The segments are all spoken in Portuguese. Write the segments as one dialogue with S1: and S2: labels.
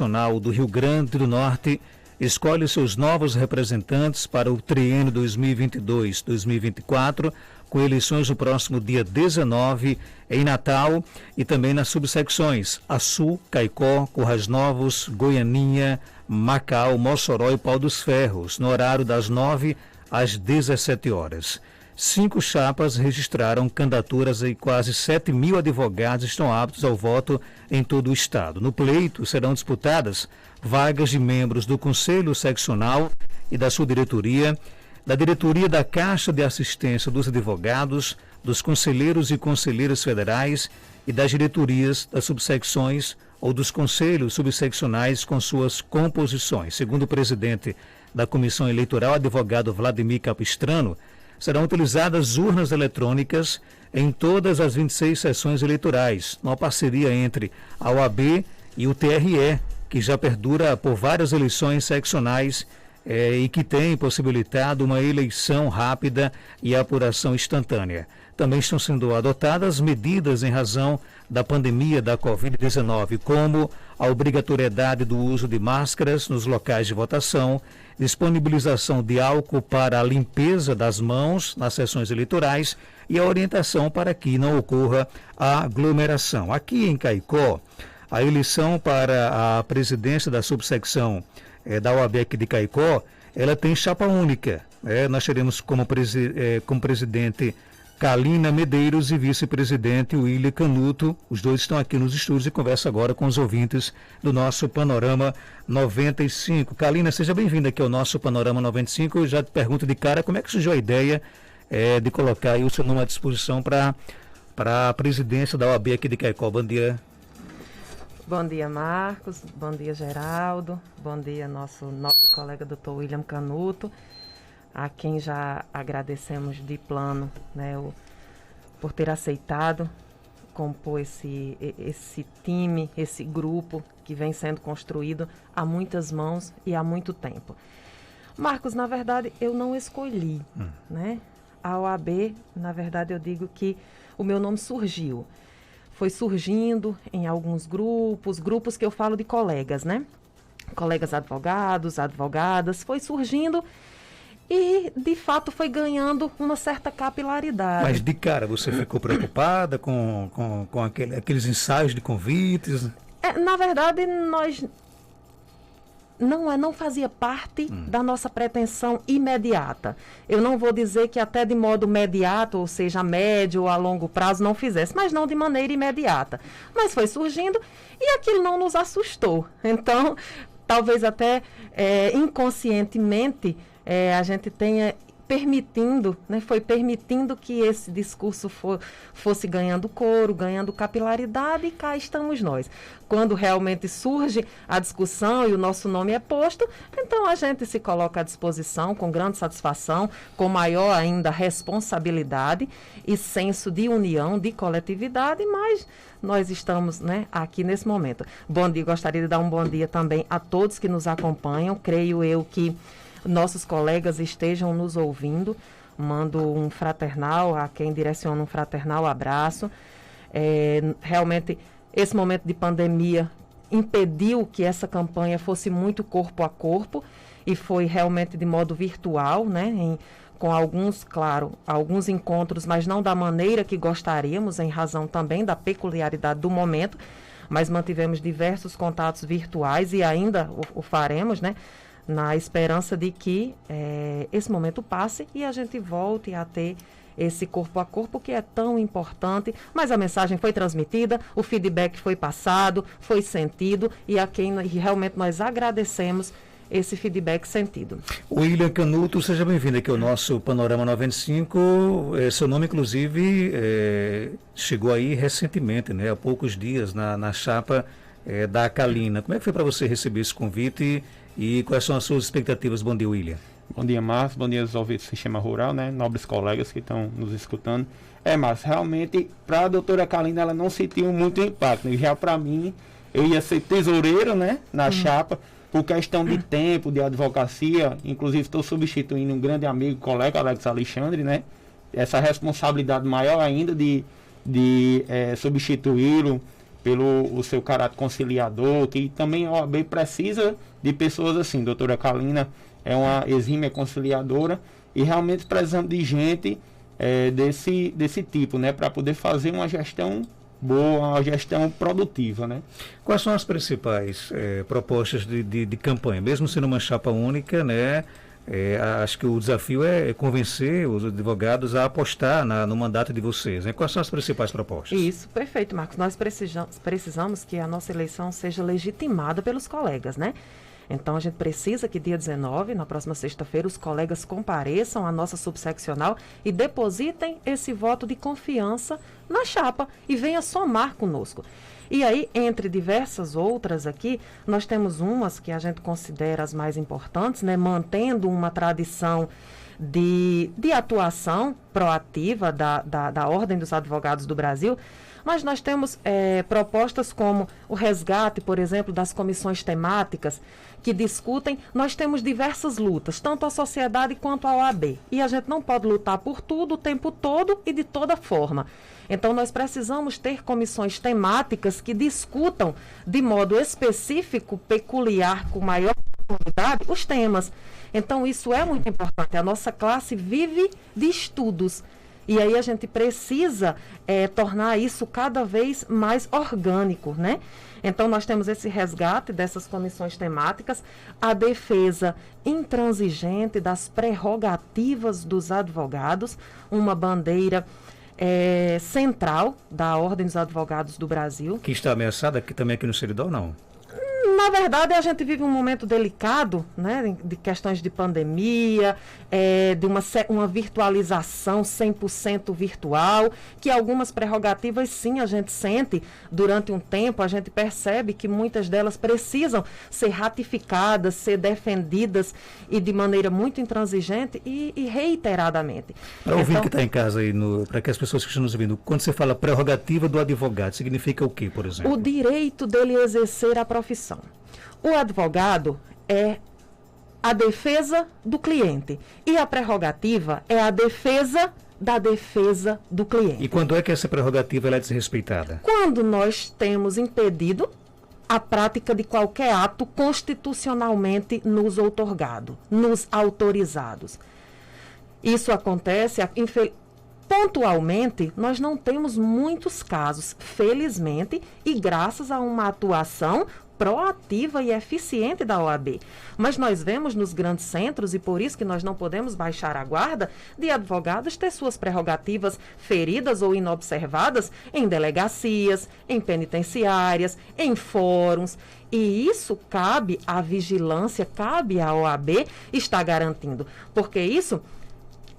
S1: Nacional do Rio Grande do Norte escolhe seus novos representantes para o triênio 2022-2024, com eleições no próximo dia 19 em Natal e também nas subsecções Açu, Caicó, Currais Novos, Goianinha, Macau, Mossoró e Pau dos Ferros, no horário das 9 às 17 horas. 5 chapas registraram candidaturas e quase 7 mil advogados estão aptos ao voto em todo o estado. No pleito serão disputadas vagas de membros do Conselho Seccional e da sua diretoria, da diretoria da Caixa de Assistência dos Advogados, dos conselheiros e conselheiras federais e das diretorias das subsecções ou dos conselhos subseccionais com suas composições. Segundo o presidente da Comissão Eleitoral, advogado Vladimir Capistrano, serão utilizadas urnas eletrônicas em todas as 26 sessões eleitorais, numa parceria entre a OAB e o TRE, que já perdura por várias eleições seccionais e que tem possibilitado uma eleição rápida e apuração instantânea. Também estão sendo adotadas medidas em razão da pandemia da Covid-19, como a obrigatoriedade do uso de máscaras nos locais de votação, disponibilização de álcool para a limpeza das mãos nas sessões eleitorais e a orientação para que não ocorra a aglomeração. Aqui em Caicó, a eleição para a presidência da subsecção da OAB aqui de Caicó, ela tem chapa única. Nós teremos como presidente Kalina Medeiros e vice-presidente William Canuto. Os dois estão aqui nos estúdios e conversam agora com os ouvintes do nosso Panorama 95. Kalina, seja bem-vinda aqui ao nosso Panorama 95. Eu já te pergunto de cara como é que surgiu a ideia de colocar aí o seu nome à disposição para a presidência da OAB aqui de Caicó. Bom dia.
S2: Bom dia, Marcos. Bom dia, Geraldo. Bom dia, nosso nobre colega Dr. William Canuto, a quem já agradecemos de plano, né, por ter aceitado compor esse time, esse grupo que vem sendo construído a muitas mãos e há muito tempo. Marcos, na verdade, eu não escolhi, né? A OAB, na verdade, eu digo que o meu nome surgiu. Foi surgindo em alguns grupos que eu falo de colegas, né? Colegas advogados, advogadas, foi surgindo e, de fato, foi ganhando uma certa capilaridade.
S1: Mas, de cara, você ficou preocupada com aqueles ensaios de convites?
S2: Na verdade, nós não fazia parte da nossa pretensão imediata. Eu não vou dizer que até de modo imediato, ou seja, a médio ou a longo prazo, não fizesse, mas não de maneira imediata. Mas foi surgindo e aquilo não nos assustou. Então, talvez até inconscientemente a gente tenha permitindo, né, foi permitindo que esse discurso fosse ganhando coro, ganhando capilaridade, e cá estamos nós. Quando realmente surge a discussão e o nosso nome é posto, então a gente se coloca à disposição com grande satisfação, com maior ainda responsabilidade e senso de união, de coletividade, mas nós estamos, né, aqui nesse momento. Bom dia, gostaria de dar um bom dia também a todos que nos acompanham. Creio eu que nossos colegas estejam nos ouvindo. Mando um fraternal, a quem direciono um fraternal abraço. Realmente, esse momento de pandemia impediu que essa campanha fosse muito corpo a corpo e foi realmente de modo virtual, né? Com alguns encontros, mas não da maneira que gostaríamos, em razão também da peculiaridade do momento, mas mantivemos diversos contatos virtuais e ainda o faremos, né? Na esperança de que esse momento passe e a gente volte a ter esse corpo a corpo que é tão importante, mas a mensagem foi transmitida, o feedback foi passado, foi sentido e a quem realmente nós agradecemos esse feedback sentido.
S1: William Canuto, seja bem-vindo aqui ao nosso Panorama 95. Seu nome, inclusive, chegou aí recentemente, né, há poucos dias, na chapa da Kalina. Como é que foi para você receber esse convite e quais são as suas expectativas? Bom dia, William.
S3: Bom dia, Márcio. Bom dia aos ouvintes do Sistema Rural, né? Nobres colegas que estão nos escutando. Márcio, realmente, para a doutora Kalina, ela não sentiu muito impacto, né? Já para mim, eu ia ser tesoureiro, né? Na chapa, por questão de tempo, de advocacia. Inclusive, estou substituindo um grande amigo, colega, Alex Alexandre, né? Essa responsabilidade maior ainda de substituí-lo pelo o seu caráter conciliador, que também a OAB precisa de pessoas assim. Doutora Kalina é uma exímia conciliadora e realmente precisamos de gente desse tipo, né, para poder fazer uma gestão boa, uma gestão produtiva, né?
S1: Quais são as principais propostas de campanha? Mesmo sendo uma chapa única, né? Acho que o desafio é convencer os advogados a apostar no mandato de vocês, né? Quais são as principais propostas?
S2: Isso, perfeito, Marcos. Nós precisamos que a nossa eleição seja legitimada pelos colegas, né? Então, a gente precisa que dia 19, na próxima sexta-feira, os colegas compareçam à nossa subseccional e depositem esse voto de confiança na chapa e venha somar conosco. E aí, entre diversas outras aqui, nós temos umas que a gente considera as mais importantes, né? Mantendo uma tradição de atuação proativa da Ordem dos Advogados do Brasil, mas nós temos propostas como o resgate, por exemplo, das comissões temáticas que discutem. Nós temos diversas lutas, tanto a sociedade quanto a OAB. E a gente não pode lutar por tudo o tempo todo e de toda forma. Então, nós precisamos ter comissões temáticas que discutam de modo específico, peculiar, com maior profundidade, os temas. Então, isso é muito importante. A nossa classe vive de estudos. E aí a gente precisa tornar isso cada vez mais orgânico, né? Então, nós temos esse resgate dessas comissões temáticas, a defesa intransigente das prerrogativas dos advogados, uma bandeira central da Ordem dos Advogados do Brasil.
S1: Que está ameaçada aqui também aqui no Seridó, não?
S2: Na verdade, a gente vive um momento delicado, né, de questões de pandemia, de uma virtualização 100% virtual, que algumas prerrogativas, sim, a gente sente durante um tempo, a gente percebe que muitas delas precisam ser ratificadas, ser defendidas e de maneira muito intransigente e reiteradamente.
S1: Para ouvir que está em casa aí, para que as pessoas que estão nos ouvindo, quando você fala prerrogativa do advogado, significa o que, por exemplo?
S2: O direito dele exercer a profissão. O advogado é a defesa do cliente e a prerrogativa é a defesa da defesa do cliente.
S1: E quando é que essa prerrogativa ela é desrespeitada?
S2: Quando nós temos impedido a prática de qualquer ato constitucionalmente nos outorgado, nos autorizados. Isso acontece, pontualmente, nós não temos muitos casos, felizmente, e graças a uma atuação proativa e eficiente da OAB. Mas nós vemos nos grandes centros, e por isso que nós não podemos baixar a guarda, de advogados ter suas prerrogativas feridas ou inobservadas em delegacias, em penitenciárias, em fóruns. E isso cabe à vigilância, cabe à OAB estar garantindo. Porque isso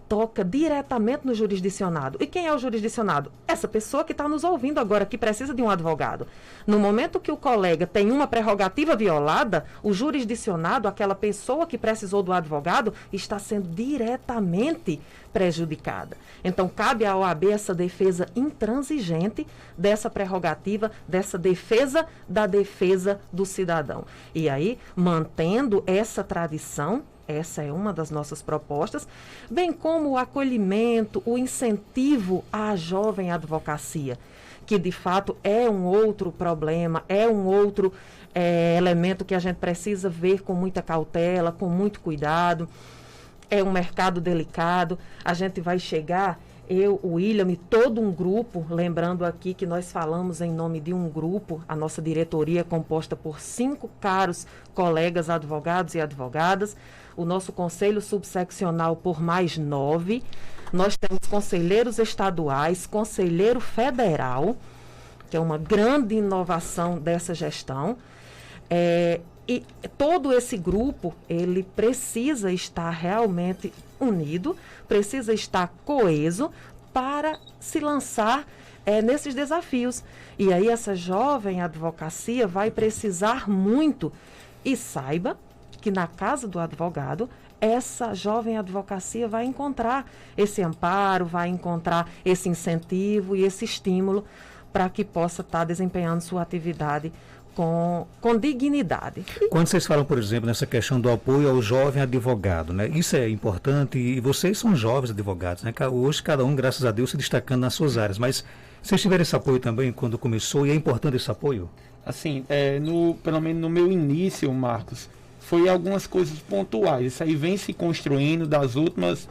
S2: toca diretamente no jurisdicionado. E quem é o jurisdicionado? Essa pessoa que está nos ouvindo agora, que precisa de um advogado. No momento que o colega tem uma prerrogativa violada, o jurisdicionado, aquela pessoa que precisou do advogado, está sendo diretamente prejudicada. Então, cabe à OAB essa defesa intransigente dessa prerrogativa, dessa defesa da defesa do cidadão. E aí, mantendo essa tradição, essa é uma das nossas propostas, bem como o acolhimento, o incentivo à jovem advocacia, que de fato é um outro problema, é um outro elemento que a gente precisa ver com muita cautela, com muito cuidado. É um mercado delicado, a gente vai chegar, eu, o William e todo um grupo, lembrando aqui que nós falamos em nome de um grupo, a nossa diretoria é composta por 5 caros colegas advogados e advogadas, o nosso conselho subseccional por mais 9, nós temos conselheiros estaduais, conselheiro federal, que é uma grande inovação dessa gestão, e todo esse grupo, ele precisa estar realmente unido, precisa estar coeso para se lançar nesses desafios. E aí essa jovem advocacia vai precisar muito. E saiba que na casa do advogado, essa jovem advocacia vai encontrar esse amparo, vai encontrar esse incentivo e esse estímulo para que possa estar desempenhando sua atividade com dignidade.
S1: Quando vocês falam, por exemplo, nessa questão do apoio ao jovem advogado, né? Isso é importante e vocês são jovens advogados, né? Hoje cada um, graças a Deus, se destacando nas suas áreas, mas Vocês tiveram esse apoio também quando começou, e é importante esse apoio?
S3: Assim, pelo menos no meu início, Marcos, foi algumas coisas pontuais. Isso aí vem se construindo das últimas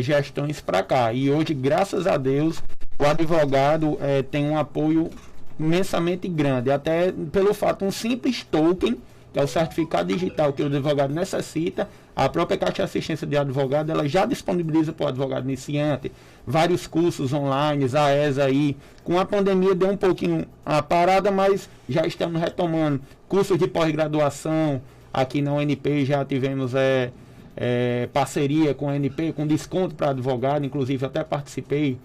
S3: gestões para cá. E hoje, graças a Deus, o advogado tem um apoio imensamente grande. Até pelo fato, um simples token, que é o certificado digital que o advogado necessita, a própria Caixa de Assistência de Advogado, ela já disponibiliza para o advogado iniciante vários cursos online, a ESA aí. Com a pandemia deu um pouquinho a parada, mas já estamos retomando. Cursos de pós-graduação, aqui na UNP já tivemos parceria com a UNP, com desconto para advogado, inclusive até participei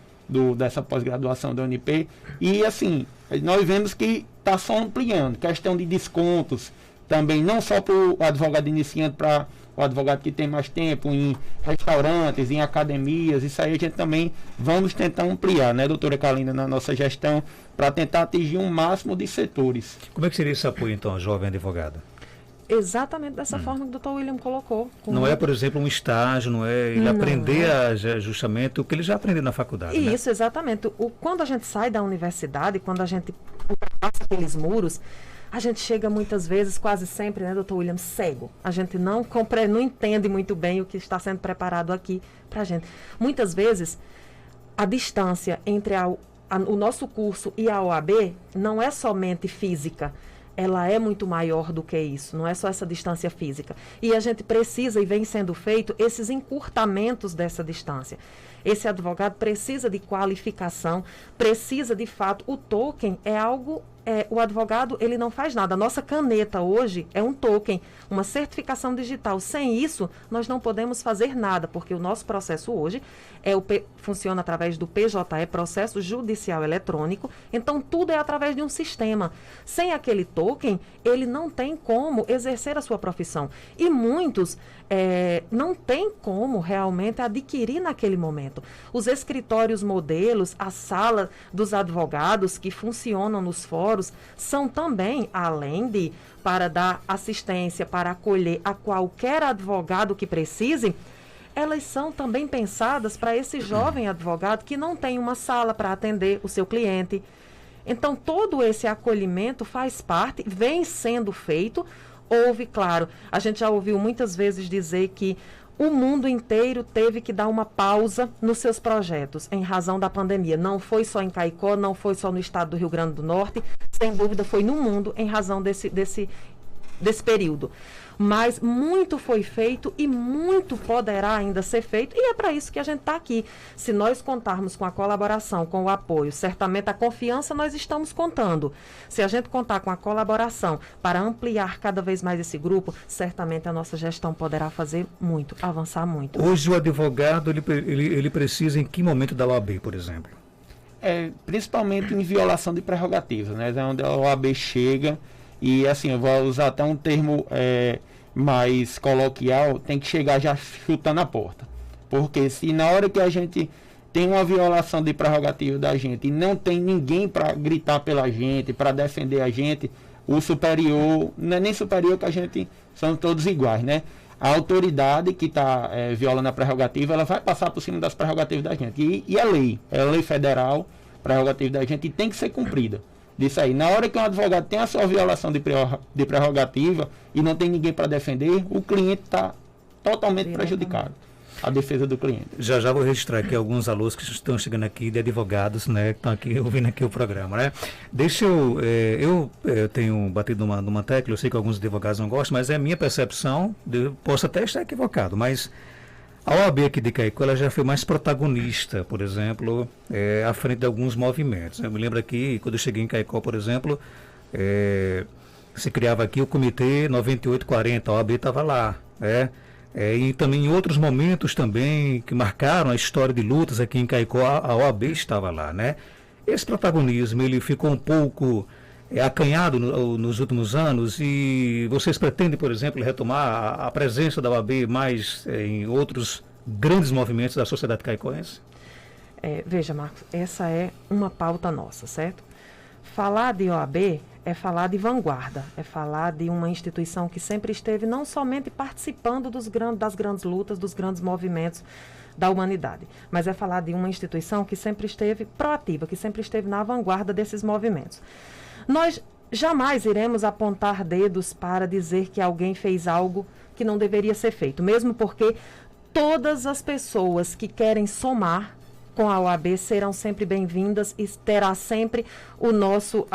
S3: dessa pós-graduação da UNP. E assim, nós vemos que está só ampliando, questão de descontos, também não só para o advogado iniciante, para o advogado que tem mais tempo em restaurantes, em academias. Isso aí a gente também vamos tentar ampliar, né, doutora Kalinda, na nossa gestão, para tentar atingir um máximo de setores.
S1: Como é que seria esse apoio, então, jovem advogada?
S2: Exatamente dessa forma que o doutor William colocou.
S1: Não é, por exemplo, um estágio, não é ele aprender justamente o que ele já aprendeu na faculdade.
S2: Isso, né? Exatamente. Quando a gente sai da universidade, quando a gente passa aqueles muros, a gente chega muitas vezes, quase sempre, né, doutor William, cego. A gente não entende muito bem o que está sendo preparado aqui para a gente. Muitas vezes, a distância entre o nosso curso e a OAB não é somente física. Ela é muito maior do que isso, não é só essa distância física. E a gente precisa, e vem sendo feito, esses encurtamentos dessa distância. Esse advogado precisa de qualificação, precisa de fato, o token é algo, o advogado ele não faz nada. A nossa caneta hoje é um token, uma certificação digital. Sem isso, nós não podemos fazer nada, porque o nosso processo hoje funciona através do PJE, Processo Judicial Eletrônico, então tudo é através de um sistema. Sem aquele token, ele não tem como exercer a sua profissão. E muitos não têm como realmente adquirir naquele momento. Os escritórios modelos, a sala dos advogados que funcionam nos fóruns, são também, além de para dar assistência, para acolher a qualquer advogado que precise, elas são também pensadas para esse jovem advogado que não tem uma sala para atender o seu cliente. Então, todo esse acolhimento faz parte, vem sendo feito. Houve, claro, a gente já ouviu muitas vezes dizer que o mundo inteiro teve que dar uma pausa nos seus projetos em razão da pandemia. Não foi só em Caicó, não foi só no estado do Rio Grande do Norte, sem dúvida foi no mundo em razão desse período. Mas muito foi feito e muito poderá ainda ser feito, e é para isso que a gente está aqui. Se nós contarmos com a colaboração, com o apoio, certamente a confiança nós estamos contando. Se a gente contar com a colaboração para ampliar cada vez mais esse grupo, certamente a nossa gestão poderá fazer muito, avançar muito.
S1: Hoje o advogado, ele precisa em que momento da OAB, por exemplo?
S3: Principalmente em violação de prerrogativas, né? É onde a OAB chega e, assim, eu vou usar até um termo mais coloquial, tem que chegar já chutando a porta. Porque se na hora que a gente tem uma violação de prerrogativa da gente e não tem ninguém para gritar pela gente, para defender a gente, o superior, não é nem superior que a gente, são todos iguais, né? A autoridade que está violando a prerrogativa, ela vai passar por cima das prerrogativas da gente. E a lei, é a lei federal, prerrogativa da gente, e tem que ser cumprida. Disso aí. Na hora que um advogado tem a sua violação de prerrogativa e não tem ninguém para defender, o cliente está totalmente prejudicado. A defesa do cliente.
S1: Já vou registrar aqui alguns alôs que estão chegando aqui de advogados, né, que estão aqui ouvindo aqui o programa, né? Deixa eu tenho batido numa tecla, eu sei que alguns advogados não gostam, mas é a minha percepção, eu posso até estar equivocado, mas a OAB aqui de Caicó, ela já foi mais protagonista, por exemplo, à frente de alguns movimentos. Eu me lembro aqui, quando eu cheguei em Caicó, por exemplo, se criava aqui o Comitê 9840, a OAB estava lá, e também em outros momentos também que marcaram a história de lutas aqui em Caicó, a OAB estava lá, né? Esse protagonismo, ele ficou um pouco acanhado nos últimos anos, e vocês pretendem, por exemplo, retomar a presença da OAB mais em outros grandes movimentos da sociedade caicoense?
S2: Veja, Marcos, essa é uma pauta nossa, certo? Falar de OAB é falar de vanguarda, é falar de uma instituição que sempre esteve não somente participando das grandes lutas, dos grandes movimentos da humanidade, mas é falar de uma instituição que sempre esteve proativa, que sempre esteve na vanguarda desses movimentos. Nós jamais iremos apontar dedos para dizer que alguém fez algo que não deveria ser feito, mesmo porque todas as pessoas que querem somar com a OAB serão sempre bem-vindas e terá sempre o nosso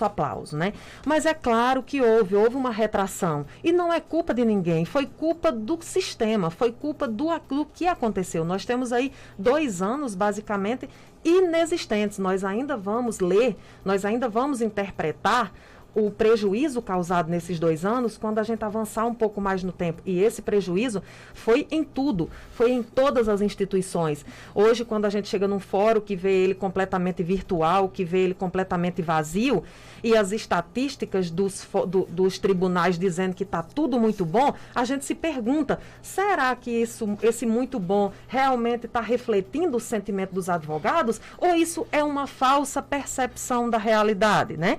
S2: aplauso, né? Mas é claro que houve uma retração e não é culpa de ninguém, foi culpa do sistema, foi culpa do que aconteceu. Nós temos aí 2 anos, basicamente, inexistentes. Nós ainda vamos ler, nós ainda vamos interpretar o prejuízo causado nesses 2 anos quando a gente avançar um pouco mais no tempo. E esse prejuízo foi em tudo, foi em todas as instituições. Hoje, quando a gente chega num fórum que vê ele completamente virtual, que vê ele completamente vazio, e as estatísticas dos tribunais dizendo que está tudo muito bom, a gente se pergunta, será que esse muito bom realmente está refletindo o sentimento dos advogados? Ou isso é uma falsa percepção da realidade, né?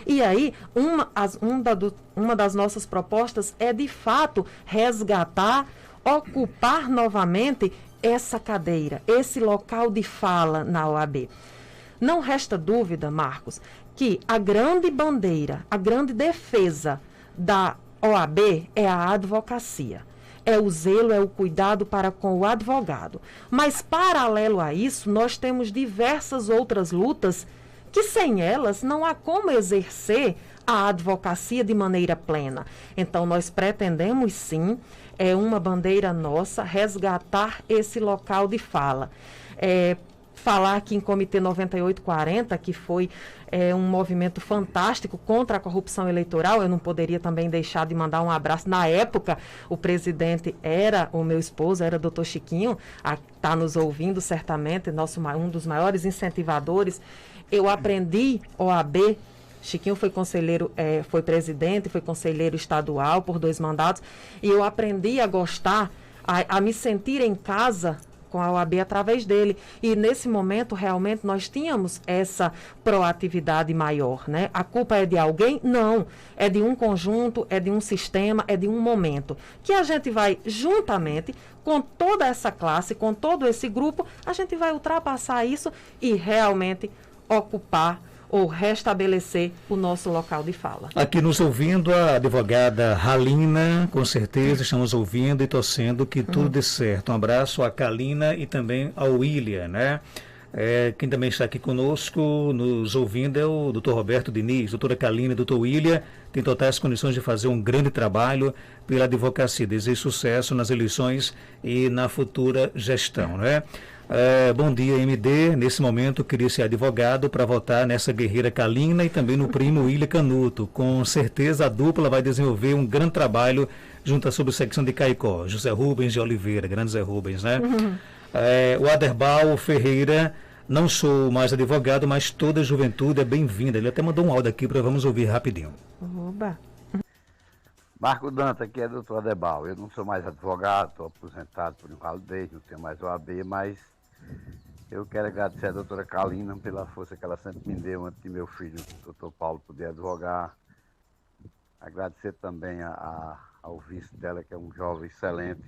S2: E aí, uma das nossas propostas é, de fato, resgatar, ocupar novamente essa cadeira, esse local de fala na OAB. Não resta dúvida, Marcos, que a grande bandeira, a grande defesa da OAB é a advocacia. É o zelo, é o cuidado para com o advogado. Mas, paralelo a isso, nós temos diversas outras lutas que sem elas não há como exercer a advocacia de maneira plena. Então, nós pretendemos sim, é uma bandeira nossa, resgatar esse local de fala. Falar aqui em Comitê 9840, que foi um movimento fantástico contra a corrupção eleitoral, eu não poderia também deixar de mandar um abraço. Na época, o presidente era o meu esposo, era o doutor Chiquinho, está nos ouvindo certamente, um dos maiores incentivadores. Eu aprendi OAB, Chiquinho foi conselheiro, foi presidente, foi conselheiro estadual por 2 mandatos, e eu aprendi a gostar, a me sentir em casa com a OAB através dele. E nesse momento, realmente, nós tínhamos essa proatividade maior, né? A culpa é de alguém? Não. É de um conjunto, é de um sistema, é de um momento. Que a gente vai, juntamente, com toda essa classe, com todo esse grupo, a gente vai ultrapassar isso e realmente ocupar ou restabelecer o nosso local de fala.
S1: Aqui nos ouvindo a advogada Halina, com certeza estamos ouvindo e torcendo que tudo dê certo. Um abraço a Kalina e também ao William, né? Quem também está aqui conosco, nos ouvindo, é o Dr. Roberto Diniz. Doutora Kalina e Dr. William têm totais condições de fazer um grande trabalho pela advocacia. Desejo sucesso nas eleições e na futura gestão, né? Bom dia, MD. Nesse momento, queria ser advogado para votar nessa guerreira Kalina e também no primo William Canuto. Com certeza, a dupla vai desenvolver um grande trabalho junto à subsecção de Caicó. José Rubens de Oliveira, grande Zé Rubens, né? O Aderbal Ferreira, não sou mais advogado, mas toda a juventude é bem-vinda. Ele até mandou um áudio aqui para vamos ouvir rapidinho.
S2: Oba!
S4: Marco Danta, aqui é doutor Adebal. Eu não sou mais advogado, estou aposentado por invalidez, não tenho mais OAB, mas eu quero agradecer a doutora Kalina pela força que ela sempre me deu antes de meu filho, o doutor Paulo, poder advogar. Agradecer também ao vice dela, que é um jovem excelente.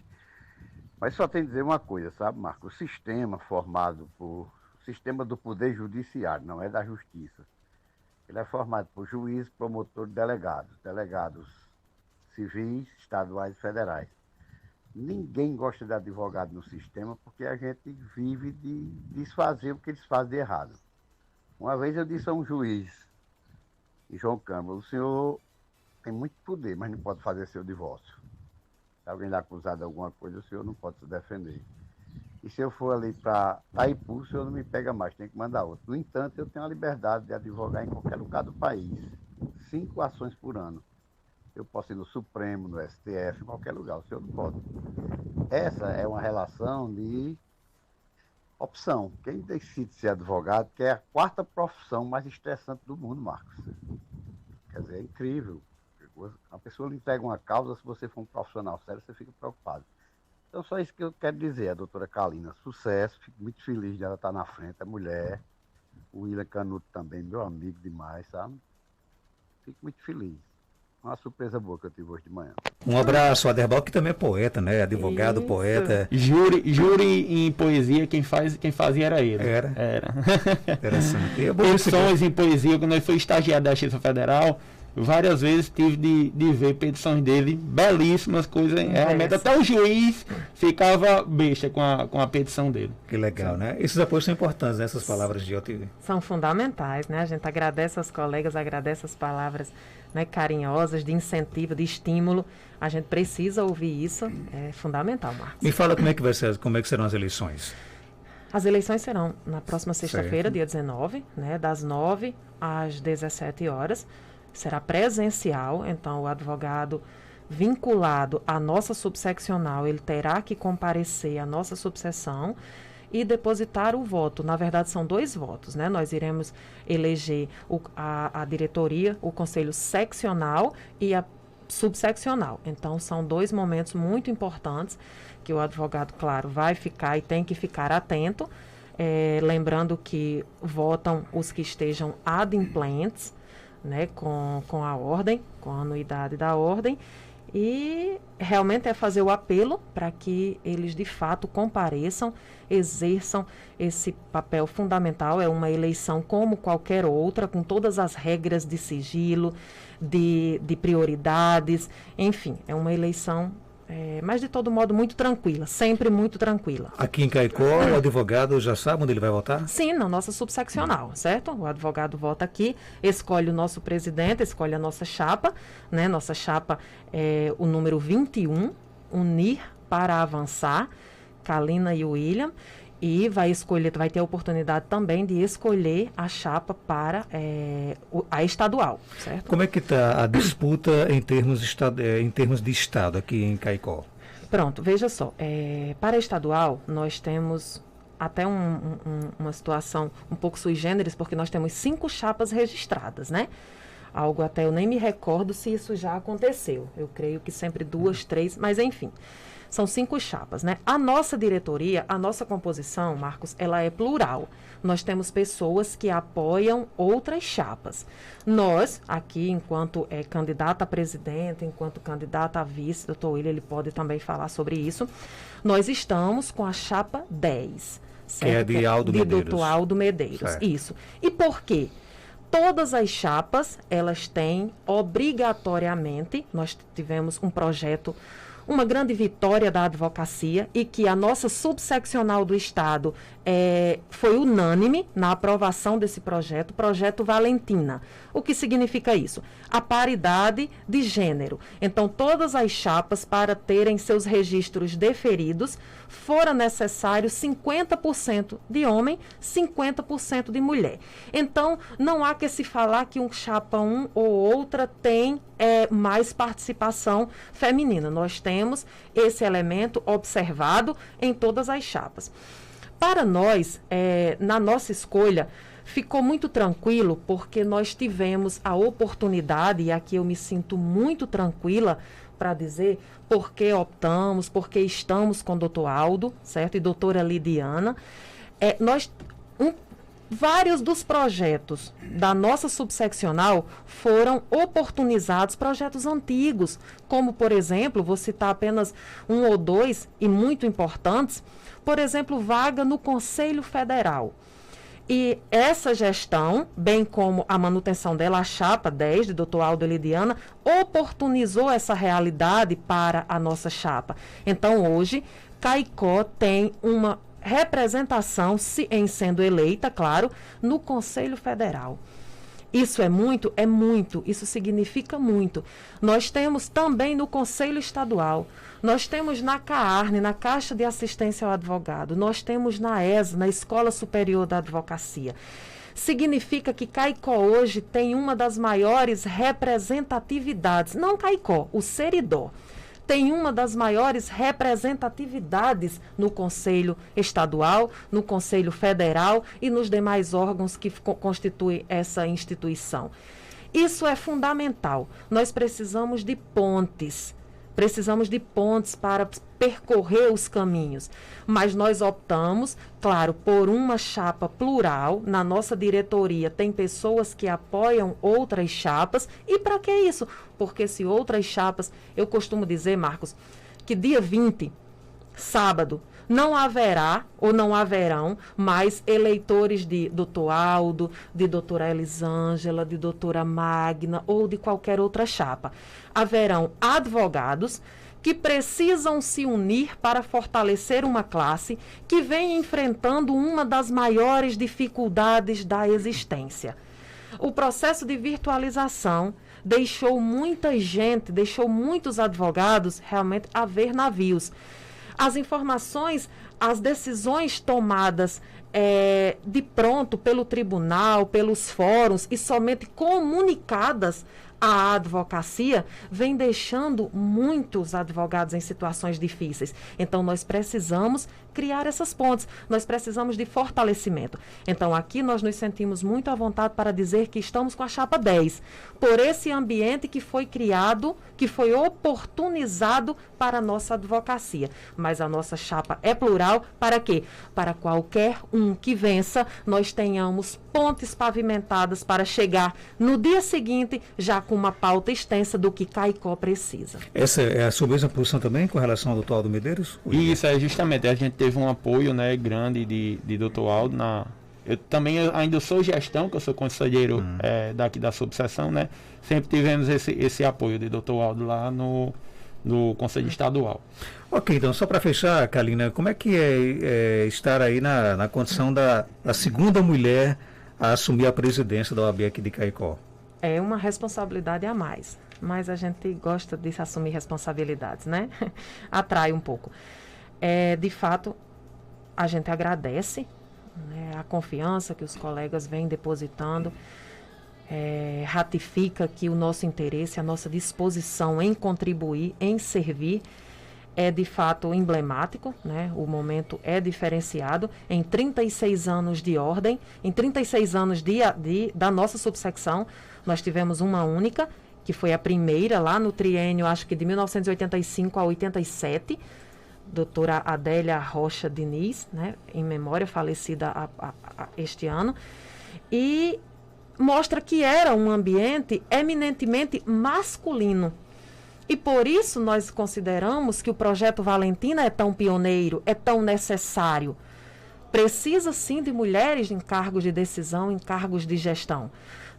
S4: Mas só tem que dizer uma coisa, sabe, Marco? O sistema formado por... O sistema do Poder Judiciário, não é da Justiça. Ele é formado por juízes, promotores e delegados. Delegados civis, estaduais e federais. Ninguém gosta de advogado no sistema porque a gente vive de desfazer o que eles fazem de errado. Uma vez eu disse a um juiz, João Câmara, o senhor tem muito poder, mas não pode fazer seu divórcio. Se alguém lhe acusar de alguma coisa, o senhor não pode se defender. E se eu for ali para Itaipu, o senhor não me pega mais, tem que mandar outro. No entanto, eu tenho a liberdade de advogar em qualquer lugar do país. 5 ações por ano. Eu posso ir no Supremo, no STF, em qualquer lugar, o senhor não pode. Essa é uma relação de opção. Quem decide ser advogado, que é a 4ª profissão mais estressante do mundo, Marcos. Quer dizer, é incrível. A pessoa lhe entrega uma causa, se você for um profissional sério, você fica preocupado. Então, só isso que eu quero dizer, a doutora Kalina. Sucesso, fico muito feliz de ela estar na frente, a mulher. O William Canuto também, meu amigo demais, sabe? fico muito feliz. Uma surpresa boa que eu tive hoje de manhã.
S1: Um abraço, Aderbal, que também é poeta, né? Advogado,
S2: Isso.
S1: poeta.
S3: Júri em poesia, quem fazia era ele.
S1: Era. Interessante. E é bom esse
S3: Petições em poesia, quando ele foi estagiário da Justiça Federal, várias vezes tive de ver petições dele, belíssimas coisas, realmente até o juiz ficava besta com a petição dele.
S1: Que legal, né? Esses apoios são importantes, né? Essas palavras de OTV.
S2: São fundamentais, né? A gente agradece aos colegas, agradece as palavras, né, carinhosas, de incentivo, de estímulo. A gente precisa ouvir isso, é fundamental, Marcos.
S1: Me fala como é que serão as eleições.
S2: As eleições serão na próxima sexta-feira,
S1: Certo.
S2: dia 19, né, das 9 às 17 horas. Será presencial, então o advogado vinculado à nossa subseccional, ele terá que comparecer à nossa subseção e depositar o voto. Na verdade, são 2 votos, né? Nós iremos eleger a diretoria, o conselho seccional e a subseccional. Então, são 2 momentos muito importantes que o advogado, claro, vai ficar e tem que ficar atento. Lembrando que votam os que estejam adimplentes, né, com a ordem, com a anuidade da ordem, e realmente é fazer o apelo para que eles de fato compareçam, exerçam esse papel fundamental. É uma eleição como qualquer outra, com todas as regras de sigilo, de prioridades, enfim, é uma eleição, mas de todo modo muito tranquila, sempre muito tranquila.
S1: Aqui em Caicó, o advogado já sabe onde ele vai votar?
S2: Sim, na nossa subseccional, certo? O advogado vota aqui, escolhe o nosso presidente, escolhe a nossa chapa, né? Nossa chapa é o número 21, Unir para Avançar, Kalina e William, e vai ter a oportunidade também de escolher a chapa para a estadual, certo?
S1: Como é que está a disputa em termos de estado aqui em Caicó?
S2: Pronto, veja só, para a estadual nós temos até uma situação um pouco sui generis, porque nós temos 5 chapas registradas, né? Algo até eu nem me recordo se isso já aconteceu. Eu creio que sempre 2, 3, mas enfim. São 5 chapas, né? A nossa diretoria, a nossa composição, Marcos, ela é plural. Nós temos pessoas que apoiam outras chapas. Nós, aqui, enquanto candidata a presidente, enquanto candidata a vice, doutor William, ele pode também falar sobre isso, nós estamos com a chapa 10. Certo?
S1: Que é de Aldo Medeiros.
S2: Doutor Aldo Medeiros,
S1: certo.
S2: Isso. E por quê? Todas as chapas, elas têm obrigatoriamente, nós tivemos um projeto, uma grande vitória da advocacia, e que a nossa subseccional do Estado foi unânime na aprovação desse projeto, projeto Valentina. O que significa isso? A paridade de gênero. Então, todas as chapas, para terem seus registros deferidos, fora necessário 50% de homem, 50% de mulher. Então, não há que se falar que um chapa ou outra tem mais participação feminina. Nós temos esse elemento observado em todas as chapas. Para nós, na nossa escolha, ficou muito tranquilo, porque nós tivemos a oportunidade, e aqui eu me sinto muito tranquila para dizer porque optamos, porque estamos com o doutor Aldo, certo? E doutora Lidiana. Vários dos projetos da nossa subseccional foram oportunizados, projetos antigos, como, por exemplo, vou citar apenas 1 ou 2 e muito importantes, por exemplo, vaga no Conselho Federal. E essa gestão, bem como a manutenção dela, a chapa 10 de doutor Aldo e Lidiana, oportunizou essa realidade para a nossa chapa. Então, hoje, Caicó tem uma representação, em sendo eleita, claro, no Conselho Federal. Isso é muito? É muito. Isso significa muito. Nós temos também no Conselho Estadual, nós temos na CAARN, na Caixa de Assistência ao Advogado, nós temos na ESA, na Escola Superior da Advocacia. Significa que Caicó hoje tem uma das maiores representatividades, não Caicó, o Seridó. Tem uma das maiores representatividades no Conselho Estadual, no Conselho Federal e nos demais órgãos que constituem essa instituição. Isso é fundamental. Nós precisamos de pontes, precisamos de pontes para percorrer os caminhos. Mas nós optamos, claro, por uma chapa plural. Na nossa diretoria tem pessoas que apoiam outras chapas. E para que isso? Porque se outras chapas, eu costumo dizer, Marcos, que dia 20, sábado, não haverá ou não haverão mais eleitores de doutor Aldo, de doutora Elisângela, de doutora Magna ou de qualquer outra chapa. Haverão advogados que precisam se unir para fortalecer uma classe que vem enfrentando uma das maiores dificuldades da existência. O processo de virtualização deixou muita gente, deixou muitos advogados realmente a ver navios. As informações, as decisões tomadas de pronto pelo tribunal, pelos fóruns e somente comunicadas à advocacia, vem deixando muitos advogados em situações difíceis. Então, nós precisamos criar essas pontes, nós precisamos de fortalecimento. Então, aqui nós nos sentimos muito à vontade para dizer que estamos com a chapa 10, por esse ambiente que foi criado, que foi oportunizado para a nossa advocacia. Mas a nossa chapa é plural, para quê? Para qualquer um que vença, nós tenhamos pontes pavimentadas para chegar no dia seguinte já com uma pauta extensa do que Caicó precisa.
S1: Essa é a sua mesma posição também com relação ao doutor Aldo Medeiros?
S3: Isso, justamente, a gente teve um apoio, né, grande de doutor Aldo eu também ainda sou gestão, que eu sou conselheiro daqui da subseção, né? Sempre tivemos esse apoio de doutor Aldo lá no Conselho Estadual.
S1: Ok, então só para fechar, Kalina, como é que é estar aí na condição da segunda mulher a assumir a presidência da OAB aqui de Caicó?
S2: É uma responsabilidade a mais, mas a gente gosta de assumir responsabilidades, né? Atrai um pouco. De fato, a gente agradece, né, a confiança que os colegas vêm depositando, ratifica que o nosso interesse, a nossa disposição em contribuir, em servir, é de fato emblemático, né? O momento é diferenciado. Em 36 anos de ordem, em 36 anos da nossa subsecção, nós tivemos uma única, que foi a primeira lá no triênio, acho que de 1985 a 87, doutora Adélia Rocha Diniz, né? Em memória, falecida este ano, e mostra que era um ambiente eminentemente masculino. E por isso nós consideramos que o projeto Valentina é tão pioneiro, é tão necessário. Precisa sim de mulheres em cargos de decisão, em cargos de gestão,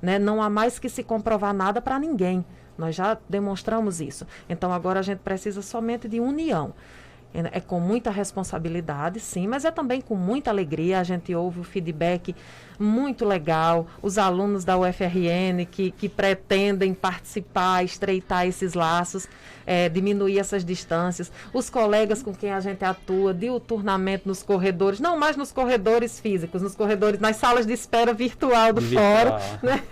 S2: né? Não há mais que se comprovar nada para ninguém. Nós já demonstramos isso. Então agora a gente precisa somente de união. É com muita responsabilidade, sim, mas é também com muita alegria. A gente ouve o feedback muito legal, os alunos da UFRN que pretendem participar, estreitar esses laços, diminuir essas distâncias, os colegas com quem a gente atua diuturnamente nos corredores, não mais nos corredores físicos, nos corredores, nas salas de espera virtual do fórum, né?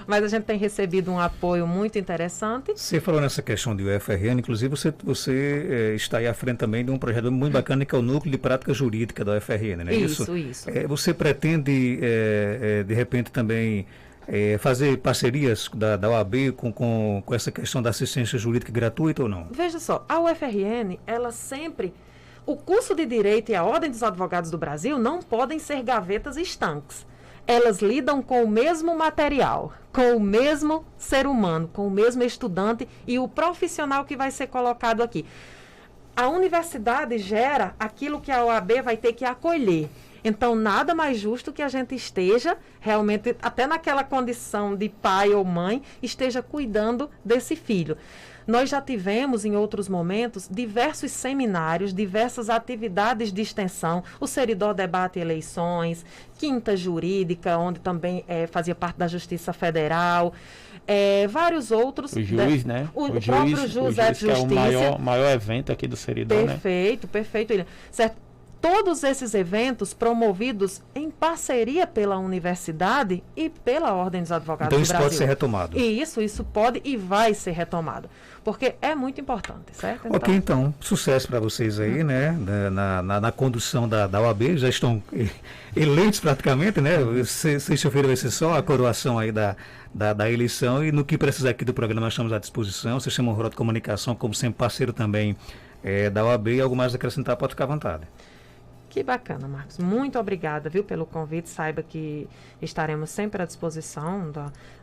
S2: Mas a gente tem recebido um apoio muito interessante.
S1: Você falou nessa questão de UFRN, inclusive você está aí à frente também de um projeto muito bacana que é o Núcleo de Prática Jurídica da UFRN, né?
S2: Isso.
S1: Você pretende, de repente, também fazer parcerias da OAB com essa questão da assistência jurídica gratuita ou não?
S2: Veja só, a UFRN, ela sempre... O curso de Direito e a Ordem dos Advogados do Brasil não podem ser gavetas estanques. Elas lidam com o mesmo material, com o mesmo ser humano, com o mesmo estudante e o profissional que vai ser colocado aqui. A universidade gera aquilo que a OAB vai ter que acolher. Então, nada mais justo que a gente esteja realmente, até naquela condição de pai ou mãe, esteja cuidando desse filho. Nós já tivemos, em outros momentos, diversos seminários, diversas atividades de extensão, o Seridó Debate Eleições, Quinta Jurídica, onde também fazia parte da Justiça Federal, vários outros.
S3: O juiz, né?
S2: O próprio juiz
S3: que é o maior evento aqui do Seridó,
S2: perfeito, William. Certo? todos esses eventos promovidos em parceria pela universidade e pela Ordem dos Advogados
S1: então
S2: do
S1: isso
S2: Brasil.
S1: pode ser retomado.
S2: E isso pode e vai ser retomado, porque é muito importante, certo?
S1: Ok, então, sucesso para vocês aí, né, na condução da OAB, já estão eleitos praticamente, né, sexta-feira vai ser só a coroação aí da eleição, e no que precisar aqui do programa nós estamos à disposição. O Sistema Rural de Comunicação, como sempre, parceiro também da OAB, e algo mais a acrescentar, pode ficar à vontade.
S2: Que bacana, Marcos. Muito obrigada, viu, pelo convite. Saiba que estaremos sempre à disposição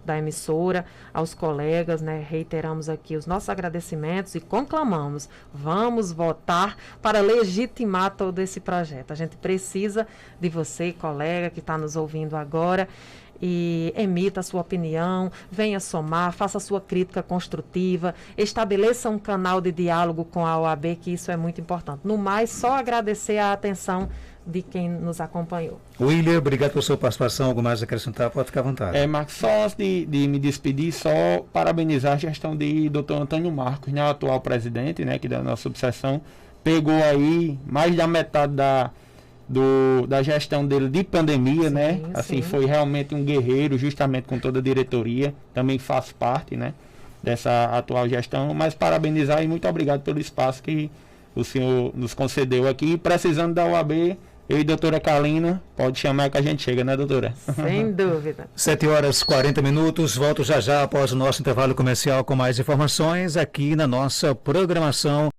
S2: da emissora, aos colegas, né? Reiteramos aqui os nossos agradecimentos e conclamamos, vamos votar para legitimar todo esse projeto. A gente precisa de você, colega, que está nos ouvindo agora, e emita a sua opinião, venha somar, faça a sua crítica construtiva, estabeleça um canal de diálogo com a OAB, que isso é muito importante. No mais, só agradecer a atenção de quem nos acompanhou.
S1: William, obrigado pela sua participação. Algo mais a acrescentar? Pode ficar à vontade.
S3: Marcos, só antes de me despedir, só parabenizar a gestão de Dr. Antônio Marcos, né, atual presidente, né, que da nossa subseção, pegou aí mais da metade da gestão dele de pandemia, sim, né? Assim, sim. Foi realmente um guerreiro, justamente com toda a diretoria, também faz parte, né, dessa atual gestão, mas parabenizar e muito obrigado pelo espaço que o senhor nos concedeu aqui. Precisando da UAB, eu e a doutora Kalina, pode chamar que a gente chega, né, doutora?
S2: Sem dúvida.
S1: 7h40, volto já após o nosso intervalo comercial com mais informações aqui na nossa programação.